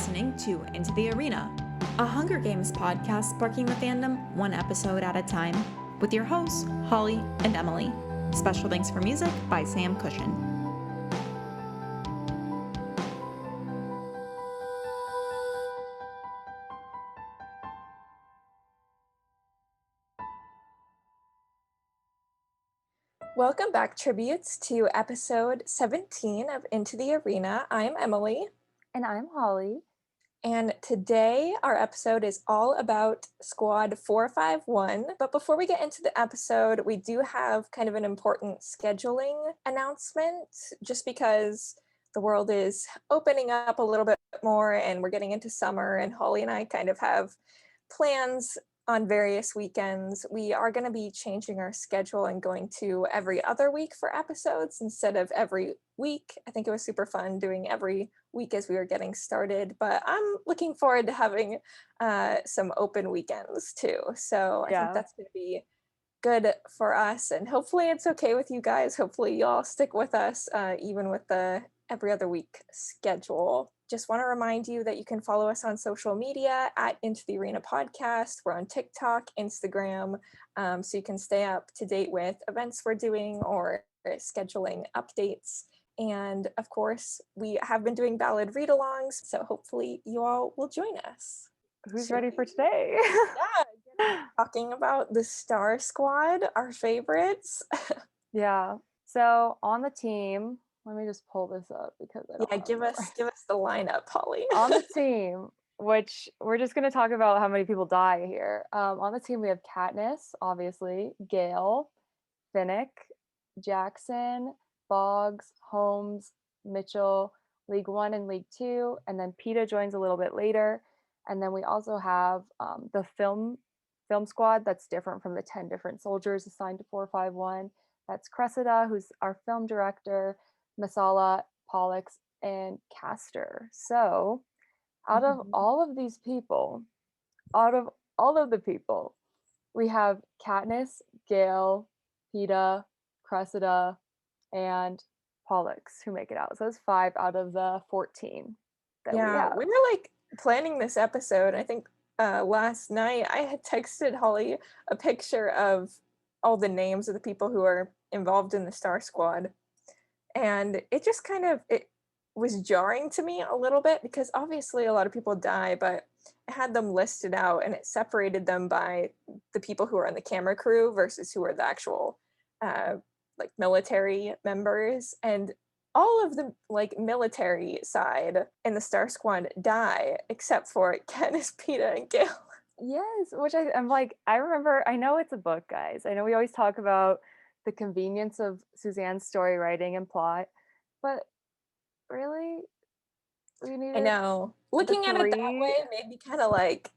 listening to Into the Arena, a Hunger Games podcast sparking the fandom one episode at a time, with your hosts, Holly and Emily. Special thanks for music by Sam Cushion. Welcome back, tributes, to episode 17 of Into the Arena. I'm Emily. And I'm Holly. And today our episode is all about Squad 451. But before we get into the episode, we do have kind of an important scheduling announcement, just because the world is opening up a little bit more and we're getting into summer, and Holly and I kind of have plans on various weekends. We are going to be changing our schedule and going to every other week for episodes instead of every week. I think it was super fun doing every week as we were getting started, but I'm looking forward to having some open weekends too. So I think that's going to be good for us, and hopefully it's okay with you guys. Hopefully y'all stick with us even with the every other week schedule. Just want to remind you that you can follow us on social media at Into the Arena Podcast. We're on TikTok, Instagram, so you can stay up to date with events we're doing or scheduling updates. And of course, we have been doing ballad read-alongs, so hopefully you all will join us. Who's ready for today? Yeah, talking about the Star Squad, our favorites. Yeah. So on the team, let me just pull this up because I don't give us the lineup, Holly. On the team, which we're just going to talk about how many people die here. On the team, we have Katniss, obviously, Gale, Finnick, Jackson, Boggs, Holmes, Mitchell, League 1 and League 2, and then Peeta joins a little bit later. And then we also have the film squad that's different from the 10 different soldiers assigned to 451. That's Cressida, who's our film director, Messala, Pollux, and Castor. So out of all of these people, we have Katniss, Gale, Peeta, Cressida, and Pollux who make it out. So it's 5 out of the 14 that we have. We were like planning this episode. I think last night I had texted Holly a picture of all the names of the people who are involved in the Star Squad. And it just kind of, it was jarring to me a little bit, because obviously a lot of people die, but it had them listed out and it separated them by the people who are on the camera crew versus who are the actual like military members. And all of the like military side in the Star Squad die except for Katniss, Peeta, and Gale. Yes, which I'm like, I remember, I know it's a book, guys. I know we always talk about the convenience of Suzanne's story writing and plot, but really, we need. I know. Looking at it that way made me kind of like,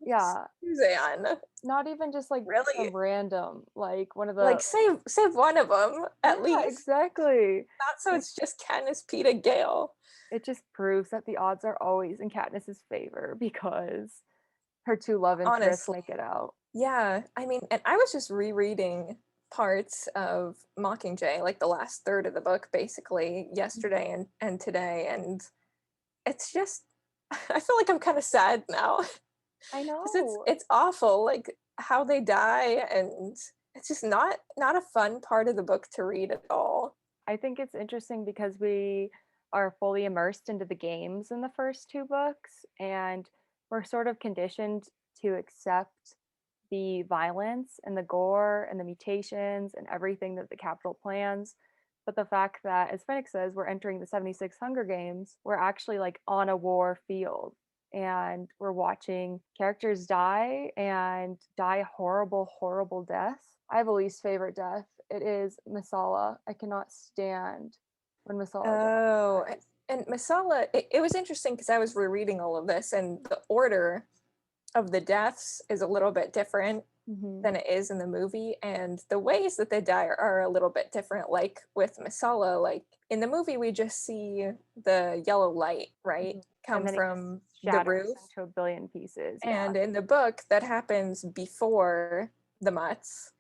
yeah, Suzanne. Not even just like really a random, like one of the like save one of them at least. Exactly. Not so it's just Katniss, Peeta, Gale. It just proves that the odds are always in Katniss's favor because her two love interests make it out. Yeah, I mean, and I was just rereading parts of Mockingjay, like the last third of the book, basically, yesterday and today, and it's just, I feel like I'm kind of sad now. I know. Because it's awful, like, how they die, and it's just not a fun part of the book to read at all. I think it's interesting because we are fully immersed into the games in the first 2 books, and we're sort of conditioned to accept the violence and the gore and the mutations and everything that the Capitol plans. But the fact that, as Finnick says, we're entering the 76 Hunger Games, we're actually like on a war field. And we're watching characters die and die horrible, horrible deaths. I have a least favorite death. It is Messala. I cannot stand when Messala dies. And Messala, it was interesting because I was rereading all of this, and the order of the deaths is a little bit different than it is in the movie, and the ways that they die are a little bit different. Like with Messala, like in the movie we just see the yellow light, right, come from the roof into a billion pieces. And in the book that happens before the Mutts,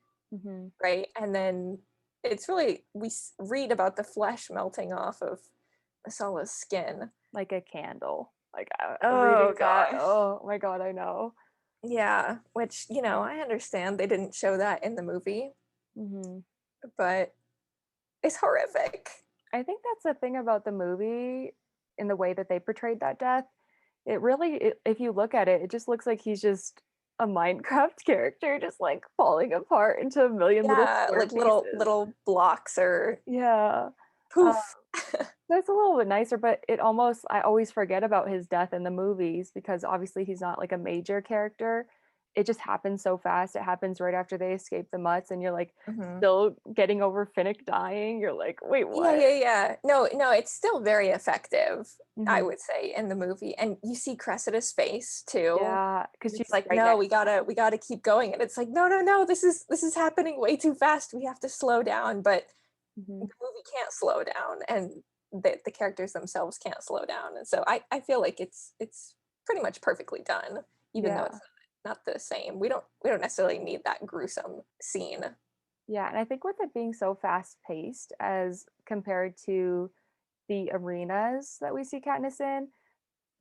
right? And then it's really, we read about the flesh melting off of Salla's skin. like a candle. Like Oh reading that, gosh. oh my god, I know. Yeah, which, I understand they didn't show that in the movie, Hmm. but it's horrific. I think that's the thing about the movie in the way that they portrayed that death. It really, if you look at it, it just looks like he's just a Minecraft character, just like falling apart into a million little Yeah, square like little pieces. little blocks or Yeah. Uh, poof. that's a little bit nicer, but it almost, I always forget about his death in the movies because obviously he's not like a major character. It just happens so fast. It happens right after they escape the Mutts, and you're like Mhm. still getting over Finnick dying. You're like, wait, Yeah, what? yeah, yeah. No, no, it's still very effective, I Hmm. would say, in the movie. And you see Cressida's face too. Yeah, because It's she's like, right no, next we gotta keep going. And it's like, no, no, no, this is happening way too fast. We have to slow down. But to the him. movie can't slow down, and the characters themselves can't slow down. And so I feel like it's pretty much perfectly done, even though Yeah. it's not the same. We don't necessarily need that gruesome scene. Yeah, and I think with it being so fast paced as compared to the arenas that we see Katniss in,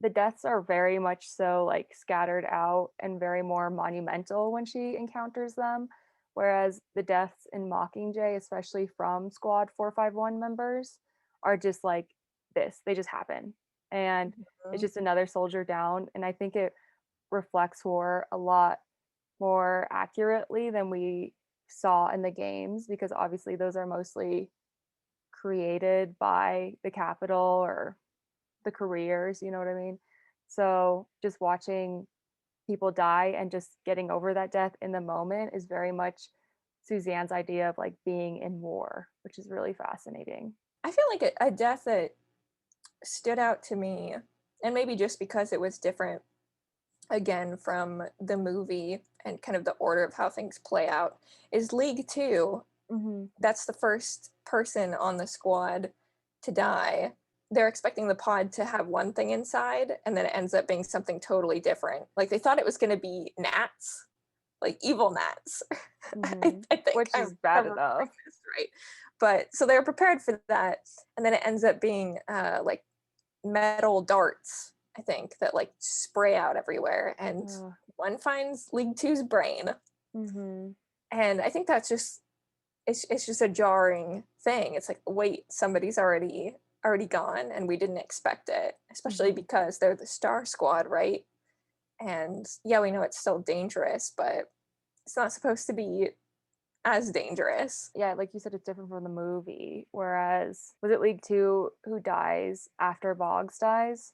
the deaths are very much so like scattered out and very more monumental when she encounters them. Whereas the deaths in Mockingjay, especially from Squad 451 members, are just like this. They just happen. And it's Mhm. just another soldier down. And I think it reflects war a lot more accurately than we saw in the games because obviously those are mostly created by the Capitol or the careers, you know what I mean? So just watching people die and just getting over that death in the moment is very much Suzanne's idea of like being in war, which is really fascinating. I feel like a death that stood out to me, and maybe just because it was different again from the movie and kind of the order of how things play out, is League Two. Hmm. That's the first person on the squad to die. They're expecting the pod to have one thing inside, and then it ends up being something totally different. Like they thought it was going to be gnats, like evil gnats. Hmm. I think Which I'm is bad remembering enough. this right. But so they were prepared for that, and then it ends up being like metal darts, I think, that like spray out everywhere. And one finds League Two's brain. Mm-hmm. And I think that's just it's just a jarring thing. It's like, wait, somebody's already gone and we didn't expect it, especially Hmm. because they're the Star Squad, right? And yeah, we know it's still dangerous, but it's not supposed to be as dangerous. Yeah, like you said, it's different from the movie. Whereas, was it League Two who dies after Boggs dies?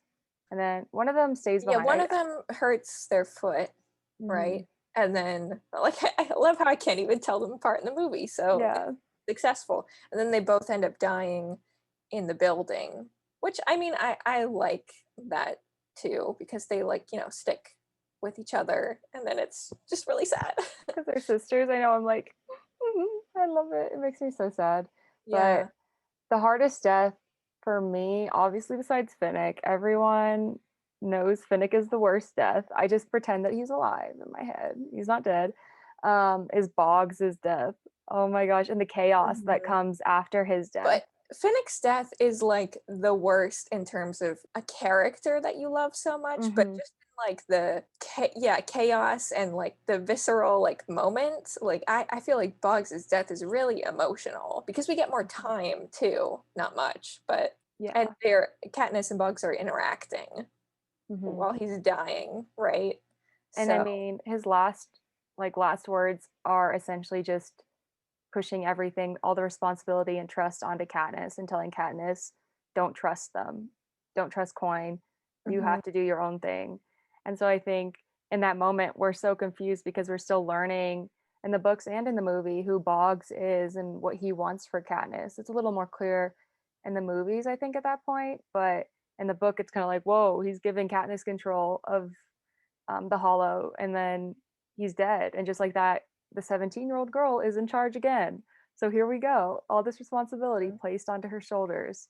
And then one of them stays Yeah, behind. one of them hurts their foot, Mhm. right? And then, like, I love how I can't even tell them apart in the movie. So it's Yeah. successful. And then they both end up dying in the building, which I mean, I like that too because they like, stick with each other. And then it's just really sad. Because they're sisters. I know I'm like, "Mhm, I love it. It makes me so sad. But Yeah. the hardest death for me, obviously besides Finnick, everyone knows Finnick is the worst death. I just pretend that he's alive in my head. He's not dead. Is Boggs' death. Oh my gosh. And the chaos that Mhm. comes after his death. But Finnick's death is like the worst in terms of a character that you love so much, but Hmm. just in like the chaos and like the visceral like moments, like I feel like Boggs' death is really emotional because we get more time too, not much, but and Yeah. they're Katniss and Boggs are interacting Hmm. while he's dying, right? And I So mean, his last words are essentially just pushing everything, all the responsibility and trust onto Katniss and telling Katniss, don't trust them. Don't trust Coin. You mhm. have to do your own thing. And so I think in that moment, we're so confused because we're still learning in the books and in the movie who Boggs is and what he wants for Katniss. It's a little more clear in the movies, I think, at that point. But in the book, it's kind of like, whoa, he's giving Katniss control of the Hollow, and then he's dead. And just like that, the 17-year-old girl is in charge again. So here we go. All this responsibility placed onto her shoulders.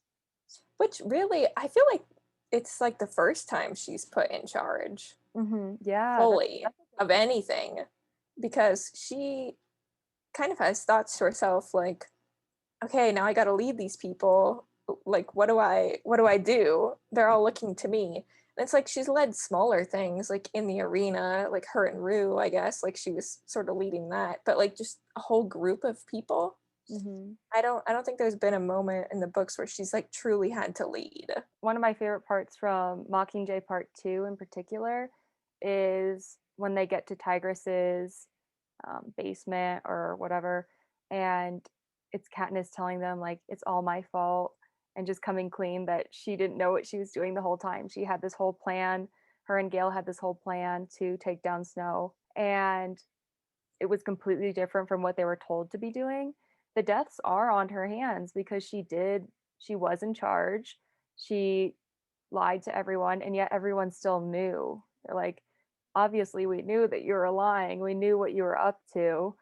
Which really I feel like it's like the first time she's put in charge Yeah, fully that's a good of point. anything because she kind of has thoughts to herself like, okay, now I got to lead these people. like what do I do? They're all looking to me. And it's like she's led smaller things like in the arena, like her and Rue, I guess, like she was sort of leading that, but like just a whole group of people. Hmm. I don't think there's been a moment in the books where she's like truly had to lead. One of my favorite parts from Mockingjay Part 2 in particular is when they get to Tigress's basement or whatever, and it's Katniss telling them like it's all my fault and just coming clean that she didn't know what she was doing the whole time. She had this whole plan. Her and Gale had this whole plan to take down Snow, and it was completely different from what they were told to be doing. The deaths are on her hands because she was in charge. She lied to everyone, and yet everyone still knew. They're like, obviously, we knew that you were lying. We knew what you were up to,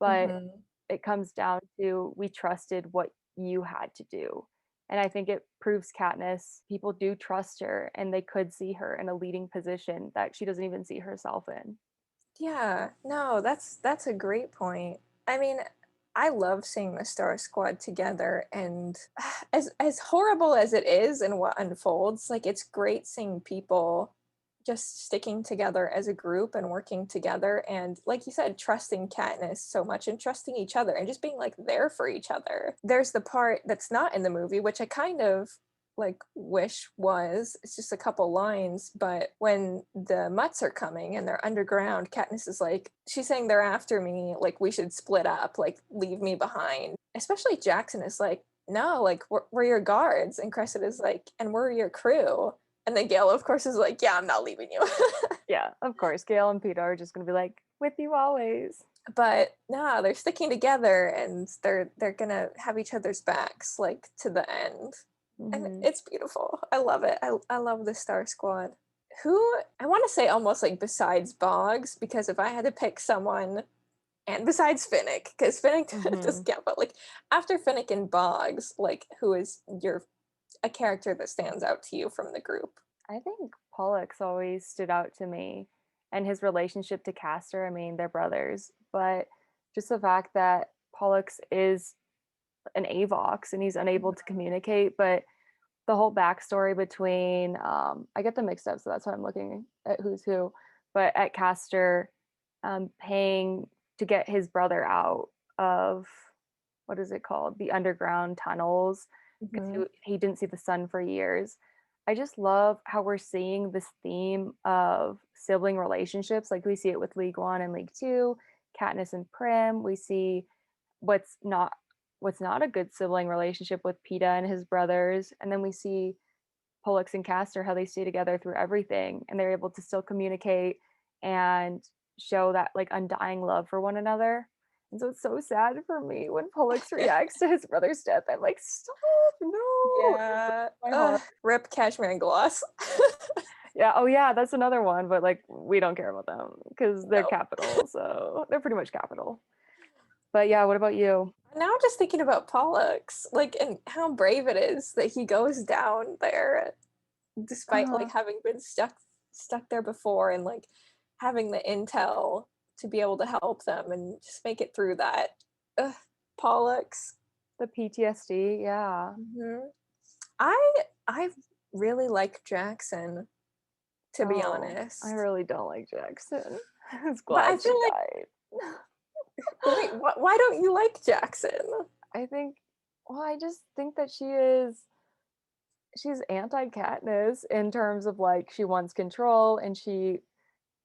but Hmm. it comes down to we trusted what you had to do. And I think it proves Katniss, people do trust her and they could see her in a leading position that she doesn't even see herself in. Yeah, no, that's a great point. I mean, I love seeing the Star Squad together, and as horrible as it is and what unfolds, like it's great seeing people just sticking together as a group and working together and like you said, trusting Katniss so much and trusting each other and just being like there for each other. There's the part that's not in the movie, which I kind of like wish was, it's just a couple lines, but when the Mutts are coming and they're underground, Katniss is like, she's saying they're after me, like we should split up, like leave me behind. Especially Jackson is like, no, like we're your guards, and Cressida's like, and we're your crew. And then Gale, of course, is like, yeah, I'm not leaving you. Yeah, of course. Gale and Peeta are just going to be like, with you always. But no, they're sticking together and they're gonna have each other's backs like to the end. And Hmm. it's beautiful. I love it. I love the Star Squad. Who I want to say almost like besides Boggs, because if I had to pick someone, and besides Finnick, because Finnick Hmm. doesn't count, but like after Finnick and Boggs, like who is your a character that stands out to you from the group? I think Pollux always stood out to me and his relationship to Castor. I mean, they're brothers, but just the fact that Pollux is an Avox and he's unable to communicate, but the whole backstory between I get them mixed up, so that's why I'm looking at who's who, but at Castor paying to get his brother out of what is it called, the underground tunnels, because Mm-hmm. he didn't see the sun for years. I just love how we're seeing this theme of sibling relationships, like we see it with League One and League Two, Katniss and Prim. We see what's not what's not a good sibling relationship with Peeta and his brothers, and then we see Pollux and Castor, how they stay together through everything and they're able to still communicate and show that like undying love for one another. And so it's so sad for me when Pollux reacts to his brother's death. I'm like, stop, no. Yeah. My heart. Rip Cashmere and Gloss. Yeah. Oh, yeah. That's another one. But like, we don't care about them because they're No. capital. So they're pretty much capital. But yeah, what about you? Now I'm just thinking about Pollux, like, and how brave it is that he goes down there despite like Uh, having been stuck there before and like having the intel to be able to help them and just make it through that. Ugh, Pollux. the PTSD. Yeah. Hmm. I really like Jackson, to be Oh, I honest, really don't like Jackson. I was but I glad she feel like died. wait, why don't you like Jackson? I think, well, I just think that she's anti-Katniss in terms of like she wants control and she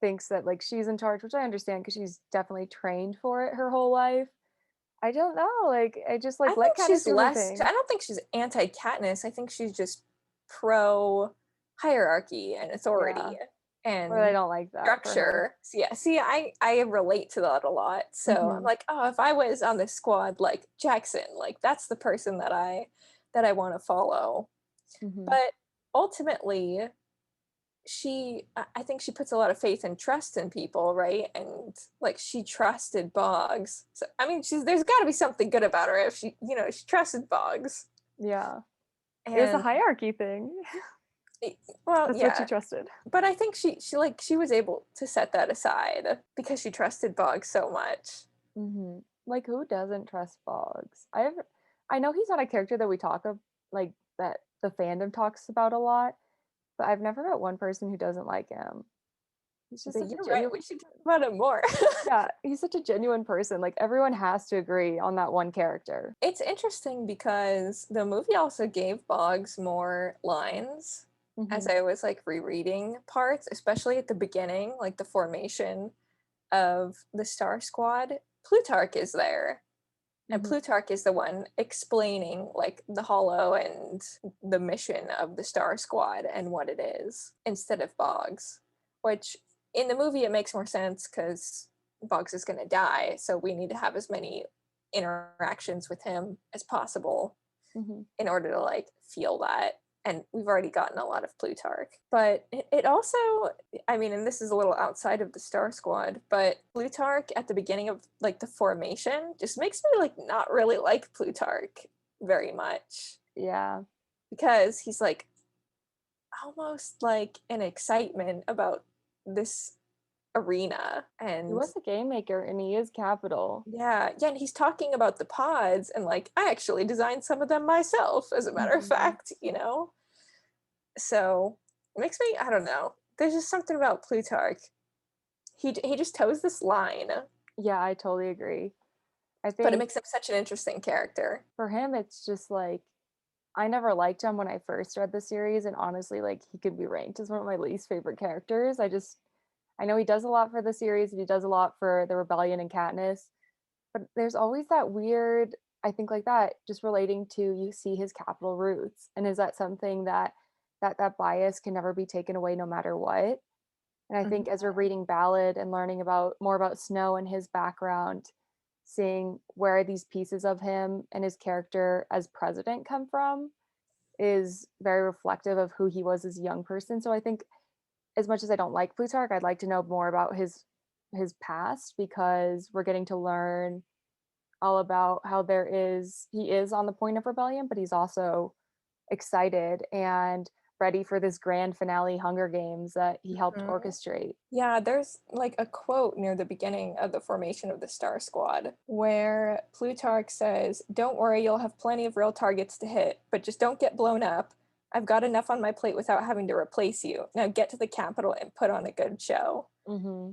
thinks that like she's in charge, which I understand because she's definitely trained for it her whole life. I don't know, like I just I like let think Katniss she's do her less. I thing. don't think she's anti Katniss. I think she's just pro hierarchy and Yeah, authority but I and don't like that for her. structure. So yeah, see, I relate to that a lot. So I'm Hmm. like, oh, if I was on this squad like Jackson, like that's the person that I want to follow. Hmm. But ultimately, I think she puts a lot of faith and trust in people, right? And like she trusted Boggs. So I mean, there's got to be something good about her if she trusted Boggs. Yeah, it was a And hierarchy thing. well, That's what she yeah, trusted. but I think she was able to set that aside because she trusted Boggs so much. Like who doesn't trust Boggs? I know he's not a character that we talk of like that the fandom talks about a lot, but I've never met one person who doesn't like him. He's just But such a you're right, genuine we should talk about it more. yeah, he's such a genuine person. Like everyone has to agree on that one character. It's interesting because the movie also gave Boggs more lines as Hmm. I was like rereading parts, especially at the beginning, like the formation of the Star Squad. Plutarch is there, and Hmm. Plutarch is the one explaining like the Hollow and the mission of the Star Squad and what it is instead of Boggs, which in the movie it makes more sense because Boggs is going to die, so we need to have as many interactions with him as possible Hmm. in order to like feel that. And we've already gotten a lot of Plutarch, but it also, I mean, and this is a little outside of the Star Squad, but Plutarch at the beginning of like the formation just makes me like not really like Plutarch very much, Yeah. because he's like almost like an excitement about this arena. He And was a game maker and he is capital. yeah, and he's talking about the pods and like I actually designed some of them myself, as a matter of Mhm. fact, So it makes me, I don't know. There's just something about Plutarch. He just toes this line, Yeah, I totally agree. I but it think makes him such an interesting character. for him, it's just like I never liked him when I first read the series, and honestly, like he could be ranked as one of my least favorite characters. I know he does a lot for the series, and he does a lot for the rebellion and Katniss, but there's always that weird, I think like that, just relating to you see his capital roots, and is that something that bias can never be taken away no matter what? And I Mhm. think as we're reading Ballad and learning about more about Snow and his background, seeing where these pieces of him and his character as president come from is very reflective of who he was as a young person. So I think as much as I don't like Plutarch, I'd like to know more about his past because we're getting to learn all about how he is on the point of rebellion, but he's also excited and ready for this grand finale Hunger Games that he helped Mhm. orchestrate. Yeah, there's like a quote near the beginning of the formation of the Star Squad where Plutarch says, "Don't worry, you'll have plenty of real targets to hit, but just don't get blown up. I've got enough on my plate without having to replace you. Now get to the capital and put on a good show." Hmm.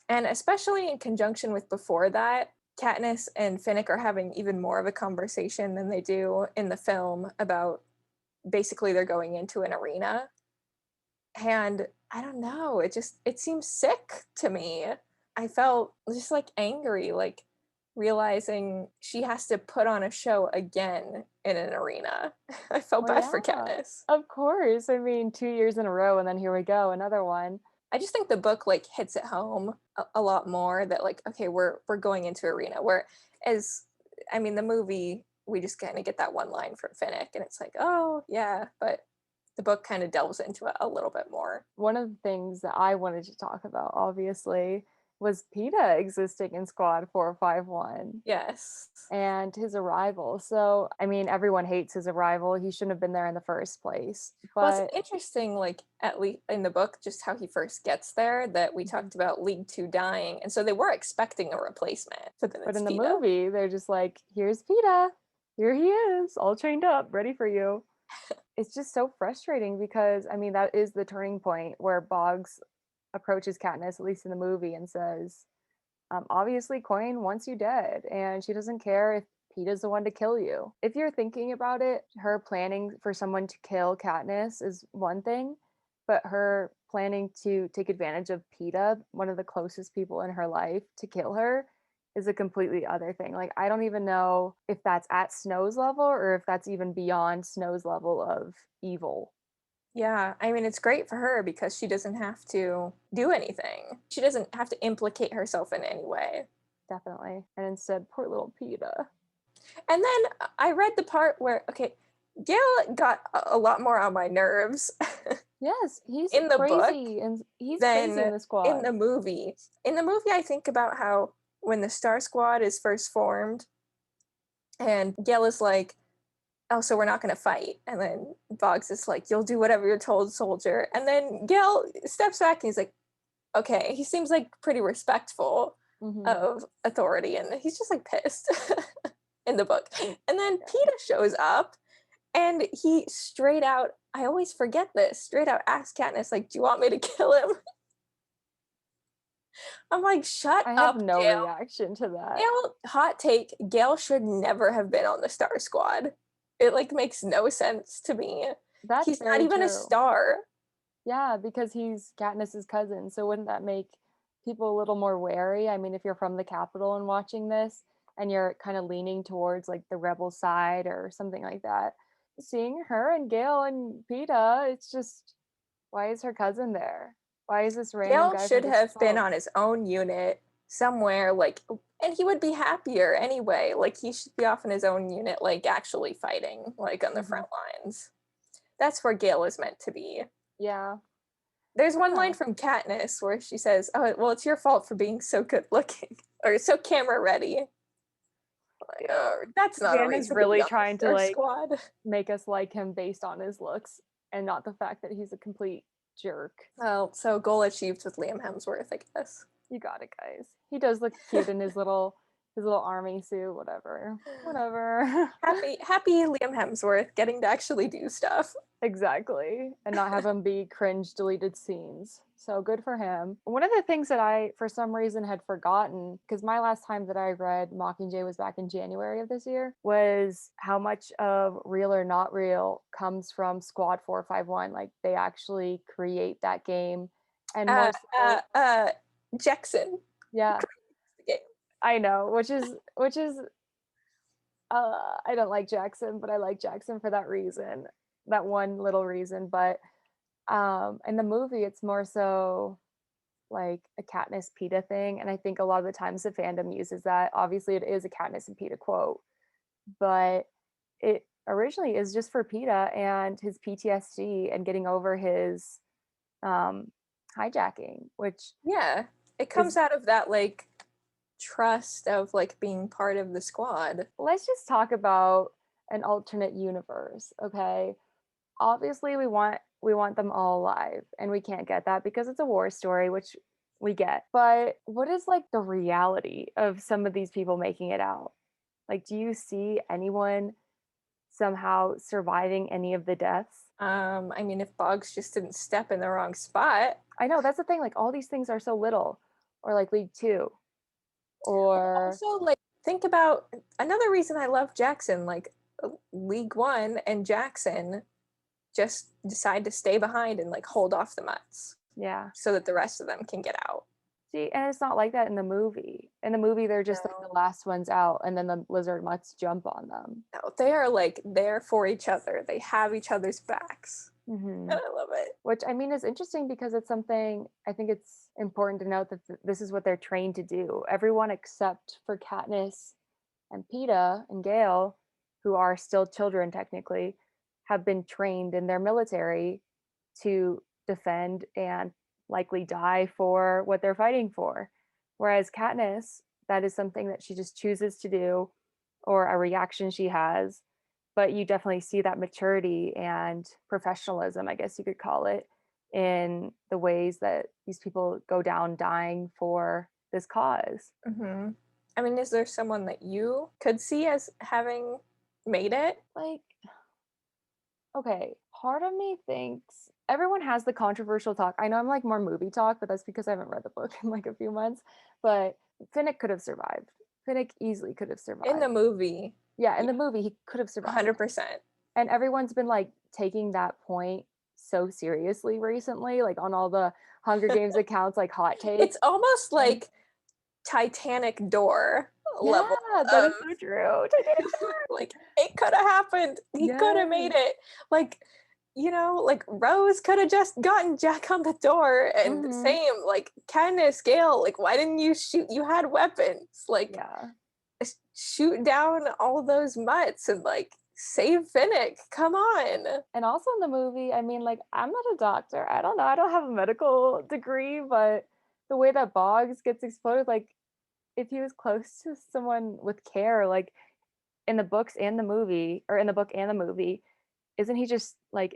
And especially in conjunction with before that, Katniss and Finnick are having even more of a conversation than they do in the film about basically they're going into an arena. And I don't know, it seems sick to me. I felt just like angry, like realizing she has to put on a show again in an arena. I felt Well, bad for yeah, Katniss. of course. I mean, 2 years in a row, and then here we go, another one. I just think the book like hits it home a lot more that like okay we're going into arena, where as I mean the movie we just kind of get that one line from Finnick and it's like oh yeah, but the book kind of delves into it a little bit more. One of the things that I wanted to talk about, obviously, was PETA existing in Squad 451 Yes. and his arrival. So, I mean, everyone hates his arrival. He shouldn't have been there in the first place. Well, it's But interesting, like at least in the book, just how he first gets there. That we Mhm. talked about League Two dying, and so they were expecting a replacement, but then But it's in the PETA. movie, they're just like, here's PETA. Here he is, all chained up, ready for you. It's just so frustrating because I mean that is the turning point where Boggs approaches Katniss, at least in the movie, and says, obviously Coin wants you dead, and she doesn't care if Peeta's the one to kill you. If you're thinking about it, her planning for someone to kill Katniss is one thing, but her planning to take advantage of Peeta, one of the closest people in her life, to kill her is a completely other thing. Like, I don't even know if that's at Snow's level or if that's even beyond Snow's level of evil. Yeah, I mean, it's great for her because she doesn't have to do anything. She doesn't have to implicate herself in any way. Definitely. And instead, poor little Peeta. And then I read the part where, okay, Gail got a lot more on my nerves Yes, he's in the book crazy and he's crazy in than the in squad. the movie. In the movie, I think about how when the Star Squad is first formed and Gail is like, oh, so we're not going to fight. And then Boggs is like, you'll do whatever you're told, soldier. And then Gail steps back and he's like, okay, he seems like pretty respectful Hmm. of authority. And he's just like pissed in the book. And then Peeta shows up And he straight out, I always forget this, straight out asked Katniss, like, "Do you want me to kill him?" I'm like, "Shut I have up, no Gale." reaction to that. Gale, hot take, Gale should never have been on the Star Squad. It, like, makes no sense to me. That's He's not very even a true. star. Yeah, because he's Katniss's cousin. So wouldn't that make people a little more wary? I mean, if you're from the Capitol and watching this and you're kind of leaning towards like the rebel side or something like that, seeing her and Gail and Peeta, it's just, why is her cousin there? Why is this random Gale guy from should the have been 12th? on his own unit somewhere, like, and he would be happier anyway. Like, he should be off in his own unit, like, actually fighting, like, on the Mhm. front lines. That's where Gale is meant to be. Yeah. There's one Yeah. line from Katniss where she says, "Oh, well, it's your fault for being so good looking or so camera ready." Like, oh, that's not a Brandon's reason to be really on the trying to Star like Squad. make us like him based on his looks and not the fact that he's a complete jerk. Well, so goal achieved with Liam Hemsworth, I guess. You got it, guys. He does look cute in his little army suit, whatever. Whatever. Happy Liam Hemsworth getting to actually do stuff. Exactly. And not have him be cringe deleted scenes. So good for him. One of the things that I, for some reason, had forgotten, because my last time that I read Mockingjay was back in January of this year, was how much of Real or Not Real comes from Squad 451. Like they actually create that game. And Uh, more so, Jackson. yeah, The game. I know, which is I don't like Jackson, but I like Jackson for that reason, that one little reason. But in the movie, it's more so like a Katniss Peeta thing, and I think a lot of the times the fandom uses that. Obviously, it is a Katniss and Peeta quote, but it originally is just for Peeta and his PTSD and getting over his um, hijacking, which Yeah, it is, comes out of that like trust of like being part of the squad. let's just talk about an alternate universe, okay? Obviously we want them all alive and we can't get that because it's a war story, which we get. But what is like the reality of some of these people making it out? Like, do you see anyone somehow surviving any of the deaths? I mean, if Boggs just didn't step in the wrong spot. I know that's the thing, like all these things are so little, or like League Two, or Also, like, think about another reason I love Jackson. Like, League One and Jackson just decide to stay behind and like hold off the mutts yeah. so that the rest of them can get out. See, and it's not like that in the movie. In the movie, they're just like the No, last ones out, and then the lizard mutts jump on them. no, they are like there for each other. They have each other's backs, Hmm. and I love it. Which I mean is interesting because it's something I think it's important to note that this is what they're trained to do. Everyone except for Katniss and Peeta and Gale, who are still children technically, have been trained in their military to defend and likely die for what they're fighting for. Whereas Katniss, that is something that she just chooses to do or a reaction she has. But you definitely see that maturity and professionalism, I guess you could call it, in the ways that these people go down dying for this cause. Hmm. I mean, is there someone that you could see as having made it? Like, okay, part of me thinks everyone has the controversial talk. I know I'm like more movie talk, but that's because I haven't read the book in like a few months. But Finnick could have survived. Finnick easily could have In the survived. movie? Yeah, in Yeah, the movie, he could have survived. 100%. And everyone's been like taking that point so seriously recently, like on all the Hunger Games accounts, like hot It's takes. almost And like Titanic door level yeah, that of is so true. Titanic Door. like it could have happened. He could have made Yes. it. Like, like Rose could have just gotten Jack on the door, and Hmm. same like Katniss, Gale. Like, why didn't you shoot? You had weapons. Like, Yeah. shoot down all those mutts and like save Finnick. Come on. And also in the movie, I mean, like, I'm not a doctor. I don't know. I don't have a medical degree, but the way that Boggs gets exploded, like, if he was close to someone with care, like in the books and the movie, or in the book and the movie, isn't he just like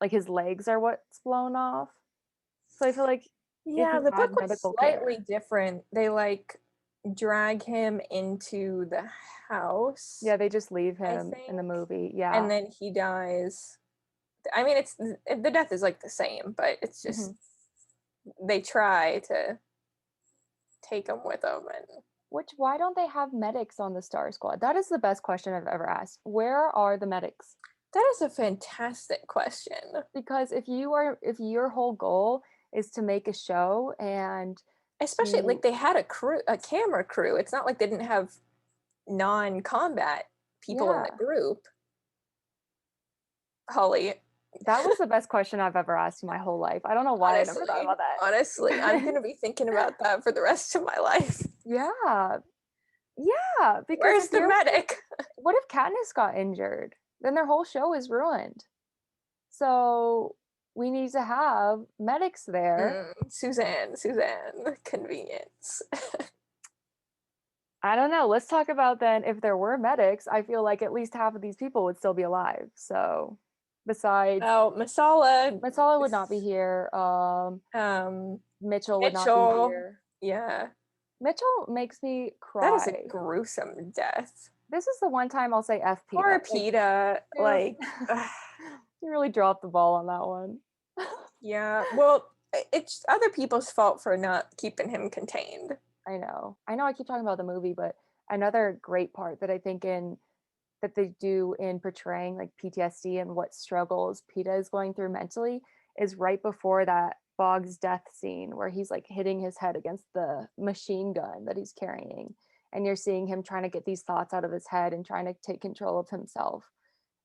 like his legs are what's blown off? So I feel like if Yeah, he the book had was medical slightly care, different. They like drag him into the house, Yeah, they just leave I him in the think, movie. Yeah. and then he dies. I mean, it's the death is like the same, but it's just Mhm. they try to take him with them, and Why don't they have medics on the Star Squad? That is the best question I've ever asked. Where are the medics? that is a fantastic question. Because if your whole goal is to make a show and Especially to like they had a camera crew. It's not like they didn't have non-combat people in the yeah, group. Holly, that was the best question I've ever asked in my whole life. I don't know why I never thought honestly, about that. honestly, I'm gonna be thinking about that for the rest of my life. Yeah. Yeah, because Where's the medic? what if Katniss got injured? Then their whole show is ruined. So we need to have medics there. Suzanne, convenience. I don't know. Let's talk about then if there were medics, I feel like at least half of these people would still be alive. So besides Oh, Masala, Matsala would not be here. um, Mitchell would not be Mitchell. here. Yeah, Mitchell makes me that is a cry. gruesome death. This is the one time I'll say F Poor PETA. Like, PETA, dude, like, ugh, you really dropped the ball on that one. yeah. Well, it's other people's fault for not keeping him contained. I know. I know I keep talking about the movie, but another great part that I think in that they do in portraying like PTSD and what struggles PETA is going through mentally is right before that Boggs death scene where he's like hitting his head against the machine gun that he's carrying. And you're seeing him trying to get these thoughts out of his head and trying to take control of himself.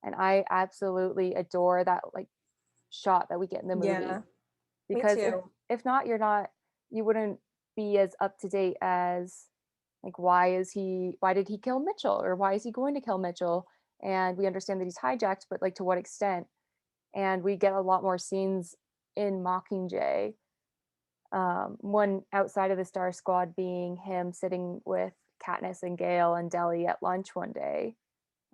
And I absolutely adore that like shot that we get in the movie Yeah, me because too. if not, you wouldn't be as up to date as like why did he kill Mitchell or why is he going to kill Mitchell? And we understand that he's hijacked, but like to what extent? And we get a lot more scenes in Mockingjay. One outside of the Star Squad being him sitting with Katniss and Gale and Deli at lunch one day.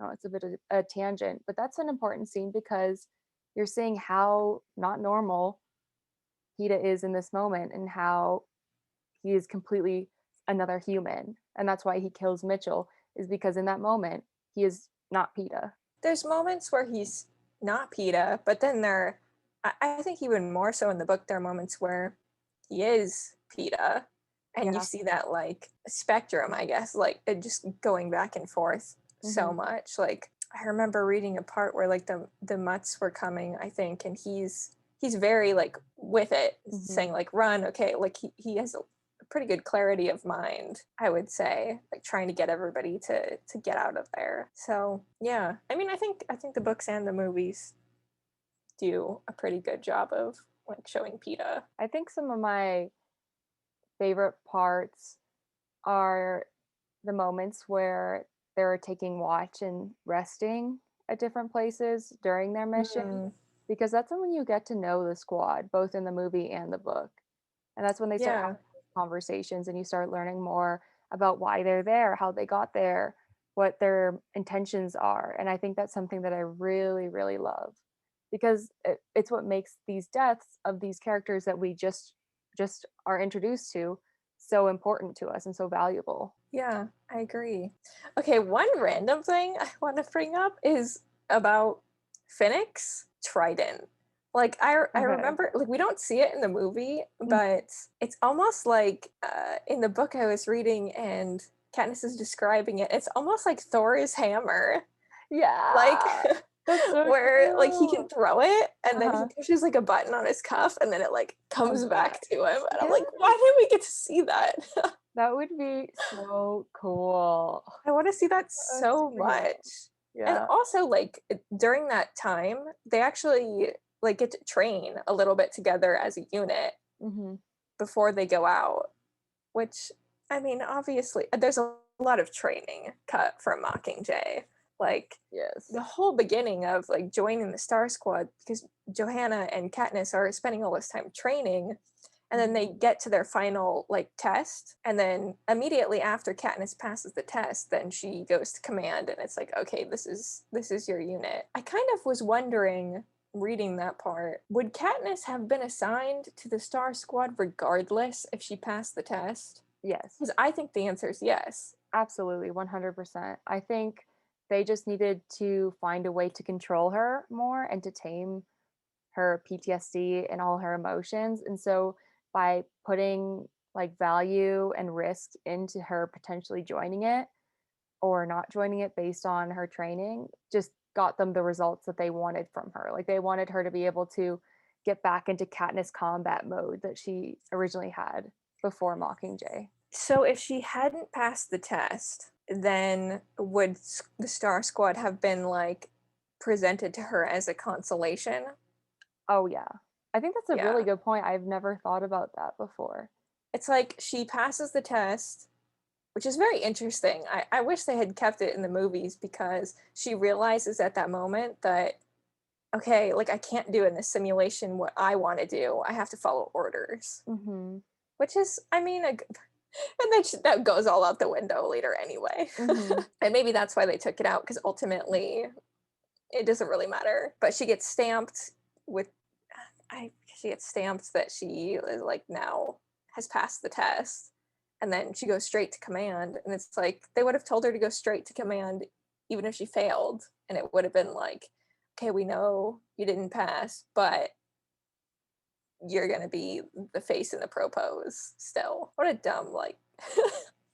Oh, it's a bit of a tangent, but that's an important scene because you're seeing how not normal Peeta is in this moment and how he is completely another human. And that's why he kills Mitchell, is because in that moment, he is not Peeta. There's moments where he's not PETA, but then I think even more so in the book, there are moments where he is PETA. And you Yeah. see that like spectrum, I guess, like it just going back and forth so Hmm. much. Like I remember reading a part where like the mutts were coming, I think, and he's very like with it, Hmm. saying like run, okay, like he has a pretty good clarity of mind, I would say, like trying to get everybody to get out of there. So yeah, I mean, I think the books and the movies do a pretty good job of like showing PETA. I think some of my favorite parts are the moments where they're taking watch and resting at different places during their mission, Mm, because that's when you get to know the squad, both in the movie and the book. And that's when they start yeah, having conversations and you start learning more about why they're there, how they got there, what their intentions are. And I think that's something that I really, really love because it's what makes these deaths of these characters that we just are introduced to so important to us and so valuable. yeah, I agree. Okay, one random thing I want to bring up is about Phoenix Trident. Like I Okay. remember like we don't see it in the movie, Mm. but it's almost like in the book I was reading and Katniss is describing it. It's almost like Thor's hammer. Like Yeah. That's so where like he can cute. throw it and then he Uh-huh. pushes like a button on his cuff and then it like Comes comes back back. to him. And I'm Yeah. like, why didn't we get to see that? That would be so cool. I want to see that A so superhero. much. And Yeah. also like during that time, they actually like get to train a little bit together as a unit Hmm. before they go out, which I mean, obviously there's a lot of training cut from Mockingjay. Like Yes. the whole beginning of like joining the Star Squad because Johanna and Katniss are spending all this time training and then they Mhm. get to their final like test and then immediately after Katniss passes the test then she goes to command and it's like okay this is your unit. I kind of was wondering reading that part, would Katniss have been assigned to the Star Squad regardless if she passed the test? Yes. Because I think the answer is yes. Absolutely, 100%. I think they just needed to find a way to control her more and to tame her PTSD and all her emotions. And so by putting like value and risk into her potentially joining it or not joining it based on her training, just got them the results that they wanted from her. Like they wanted her to be able to get back into Katniss combat mode that she originally had before Mockingjay. So if she hadn't passed the test, then would the Star Squad have been like presented to her as a consolation? Oh yeah. I think that's a really Yeah. good point. I've never thought about that before. It's like she passes the test, which is very interesting. I wish they had kept it in the movies because she realizes at that moment that, okay, like I can't do in this simulation what I want to do. I have to follow orders, Mhm. which is, I mean, and then that goes all out the window later anyway. Mhm. And maybe that's why they took it out because ultimately it doesn't really matter. But she gets stamped with, she gets stamped that she is like now has passed the test, and then she goes straight to command. And it's like they would have told her to go straight to command even if she failed, and it would have been like, okay, we know you didn't pass, but you're gonna be the face in the propose still. What a dumb like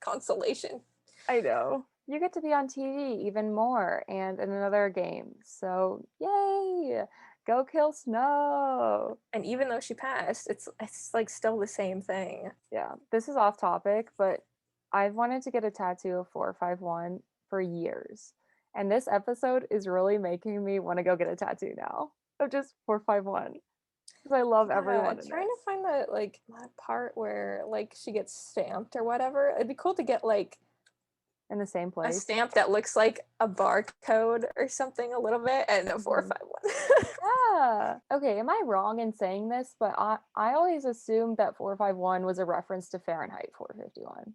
consolation. I know. You get to be on TV even more and in another game. So, yay! Go kill Snow. And even though she passed, it's like still the same thing. Yeah, this is off topic, but I've wanted to get a tattoo of 451 for years. And this episode is really making me want to go get a tattoo now of just 451 because I love Yeah, everyone in trying it. to find that part where like she gets stamped or whatever. It'd be cool to get like In the same a place. stamp that looks like a barcode or something a little bit and a Mhm. 451. Yeah. Okay, am I wrong in saying this? But I always assumed that 451 was a reference to Fahrenheit 451.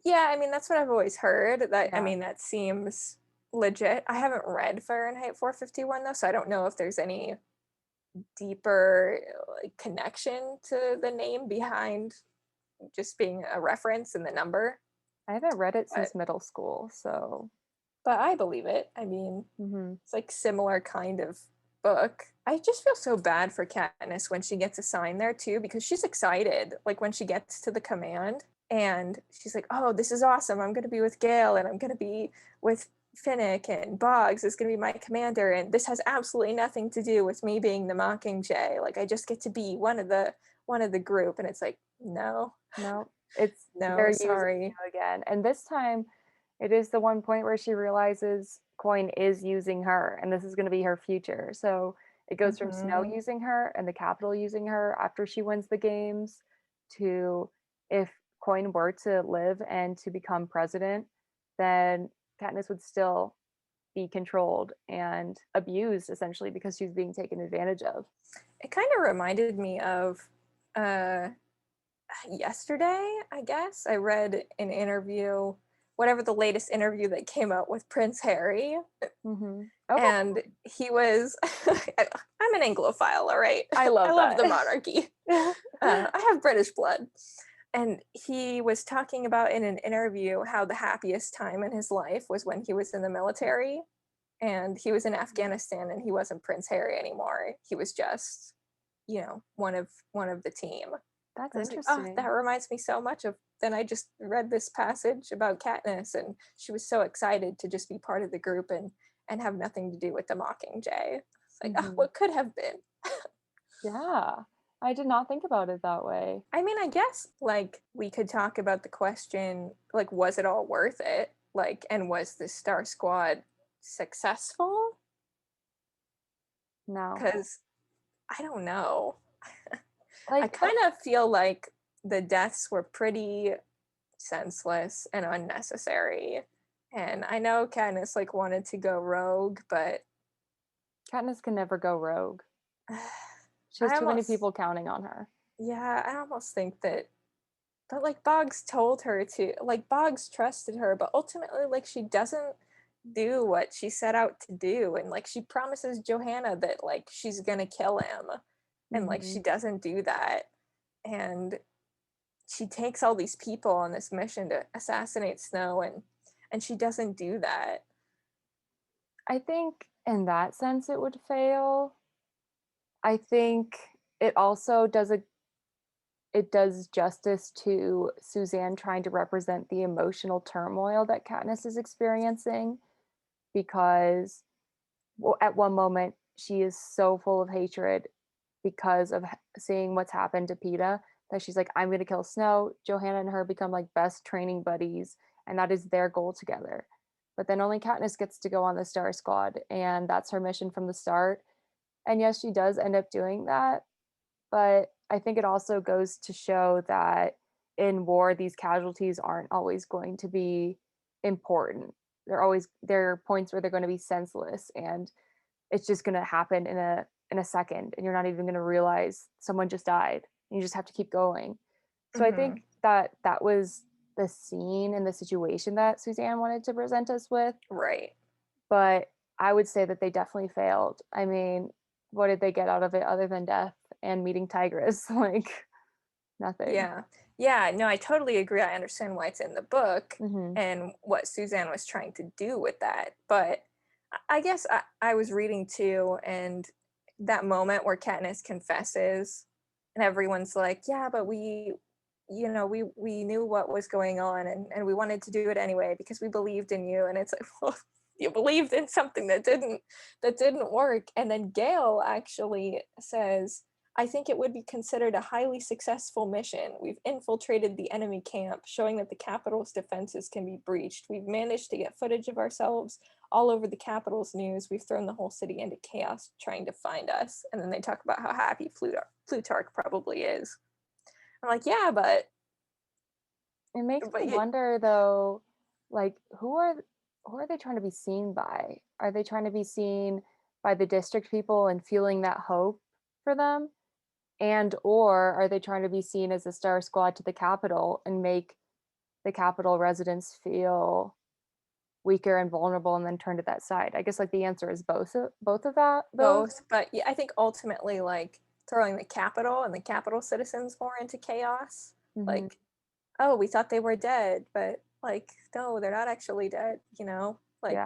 Yeah, I mean that's what I've always heard. I Yeah. mean that seems legit. I haven't read Fahrenheit 451 though, so I don't know if there's any deeper like connection to the name behind just being a reference in the number. I haven't read it But since middle school, so but I believe it. I mean, mhm. it's like similar kind of book. I just feel so bad for Katniss when she gets assigned there too, because she's excited. Like when she gets to the command and she's like, "Oh, this is awesome! I'm going to be with Gale, and I'm going to be with Finnick, and Boggs is going to be my commander, and this has absolutely nothing to do with me being the Mockingjay. Like I just get to be one of the group." And it's like, no, No, it's no, they're using sorry. you again. And this time it is the one point where she realizes Coin is using her and this is going to be her future. So it goes from Snow Hmm. using her and the Capitol using her after she wins the games to if Coin were to live and to become president, then Katniss would still be controlled and abused essentially because she's being taken advantage of. It kind of reminded me of uh yesterday, I guess. I read an interview, whatever the latest interview that came out with Prince Harry, Okay, and he was I'm an Anglophile, all right. I I love love the that. monarchy. I have British blood. And he was talking about in an interview how the happiest time in his life was when he was in the military, and he was in Afghanistan, and he wasn't Prince Harry anymore. He was just, one of the team. That's I was like, oh, that interesting. reminds me so much of. Then I just read this passage about Katniss, and she was so excited to just be part of the group and have nothing to do with the Mockingjay. It's like, oh, Mhm. what could have been? Yeah. I did not think about it that way. I mean, I guess like we could talk about the question, like, was it all worth it? Like, and was the Star Squad successful? No. Because I don't know. I Like, kind of feel like the deaths were pretty senseless and unnecessary. And I know Katniss like wanted to go rogue, but Katniss can never go rogue. She has I too many almost, people counting on her. yeah, I almost think that, but like Boggs told her to, like Boggs trusted her, but ultimately, like she doesn't do what she set out to do. And like she promises Johanna that like she's gonna kill him, and like she Mhm. doesn't do that. And she takes all these people on this mission to assassinate Snow, and she doesn't do that. I think in that sense it would fail. I think it also does justice to Suzanne trying to represent the emotional turmoil that Katniss is experiencing, because at one moment she is so full of hatred because of seeing what's happened to Peeta, that she's like, I'm going to kill Snow. Johanna and her become like best training buddies, and that is their goal together. But then only Katniss gets to go on the Star Squad, and that's her mission from the start. And yes, she does end up doing that, but I think it also goes to show that in war, these casualties aren't always going to be important. There are points where they're going to be senseless, and it's just going to happen in a second, and you're not even going to realize someone just died. You just have to keep going. So I think that was the scene and the situation that Suzanne wanted to present us with. Right. But I would say that they definitely failed. I mean, what did they get out of it other than death and meeting Tigress? Like, nothing. Yeah, no, I totally agree. I understand why it's in the book Mm-hmm. and what Suzanne was trying to do with that. But I guess I was reading too, and that moment where Katniss confesses and everyone's like, yeah, but we knew what was going on, and we wanted to do it anyway because we believed in you. And it's like, well, you believed in something that didn't work. And then Gale actually says, I think it would be considered a highly successful mission. We've infiltrated the enemy camp, showing that the Capitol's defenses can be breached. We've managed to get footage of ourselves all over the Capitol's news. We've thrown the whole city into chaos trying to find us. And then they talk about how happy Plutarch probably is. I'm like, yeah, but It makes me wonder though, like who are they trying to be seen by? Are they trying to be seen by the district people and feeling that hope for them? And or are they trying to be seen as a Star Squad to the Capitol and make the Capitol residents feel weaker and vulnerable and then turn to that side? I guess like the answer is both of that. Both, but yeah, I think ultimately like throwing the Capitol and the Capitol citizens more into chaos. Mm-hmm. Like, oh, we thought they were dead, but like, no, they're not actually dead, like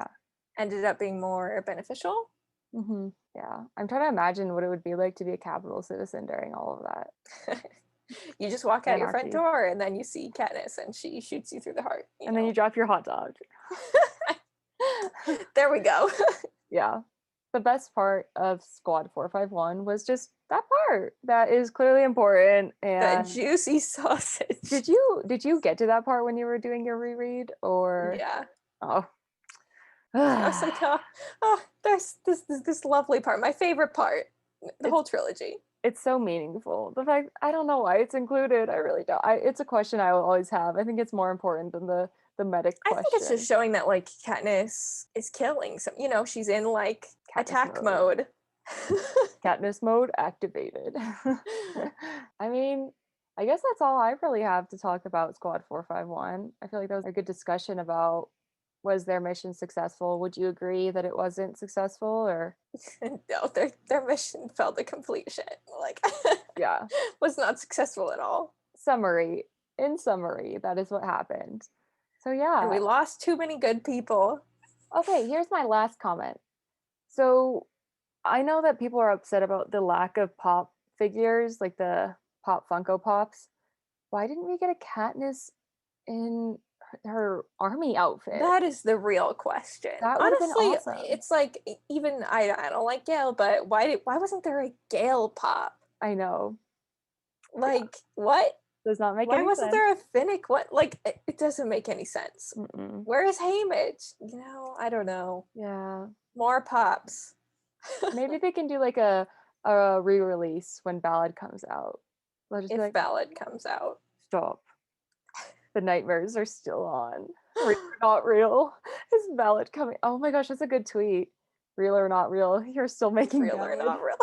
ended up being more beneficial. Mm-hmm. Yeah, I'm trying to imagine what it would be like to be a Capitol citizen during all of that. You just walk out your front door and then you see Katniss and she shoots you through the heart. Then you drop your hot dog. There we go. Yeah. The best part of Squad 451 was just that part that is clearly important. And the juicy sausage. Did you get to that part when you were doing your reread, or? Yeah. Oh. I was like, oh, there's this lovely part. My favorite part. The whole trilogy. It's so meaningful. The fact, I don't know why it's included. I really don't. It's a question I will always have. I think it's more important than the medic question. I think it's just showing that like Katniss is killing some, she's in like Katniss attack mode. Katniss mode activated. I mean, I guess that's all I really have to talk about Squad 451. I feel like that was a good discussion about, was their mission successful? Would you agree that it wasn't successful, or? No, their mission fell to complete shit. Like, yeah, was not successful at all. In summary, that is what happened. So yeah. And we lost too many good people. Okay, here's my last comment. So I know that people are upset about the lack of pop figures, like the pop Funko Pops. Why didn't we get a Katniss in her army outfit? That is the real question. That would have been awesome. It's like, even I don't like Gale, but why wasn't there a Gale pop? I know. Like, what? Does not make any sense. Why wasn't there a Finnick? What? Like, it doesn't make any sense. Mm-mm. Where is Haymitch? I don't know. Yeah. More pops. Maybe they can do like a re-release when Ballad comes out. If Ballad comes out. Stop. The nightmares are still on. Real or not real? Is Ballad coming? Oh my gosh, that's a good tweet. Real or not real? You're still making real Ballad. Or not real.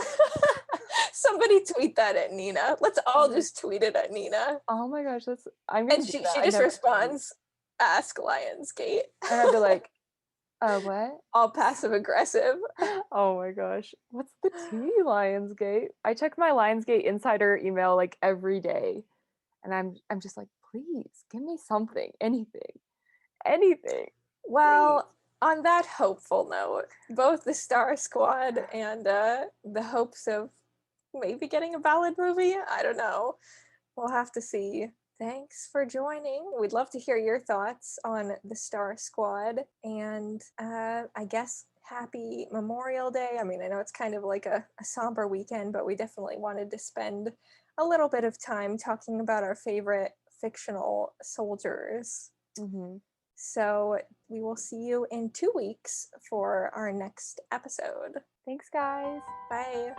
Somebody tweet that at Nina. Let's all just tweet it at Nina. Oh my gosh, she just responds, "Ask Lionsgate." And I'd be like, what? All passive aggressive. Oh my gosh. What's the tea, Lionsgate? I check my Lionsgate insider email like every day. And I'm just like, please give me something, anything, Well, please. on that hopeful note, both the Star Squad and the hopes of maybe getting a ballad movie, I don't know. We'll have to see. Thanks for joining. We'd love to hear your thoughts on the Star Squad. And I guess happy Memorial Day. I mean, I know it's kind of like a somber weekend, but we definitely wanted to spend a little bit of time talking about our favorite fictional soldiers. Hmm. So we will see you in 2 weeks for our next episode. Thanks, guys. Bye.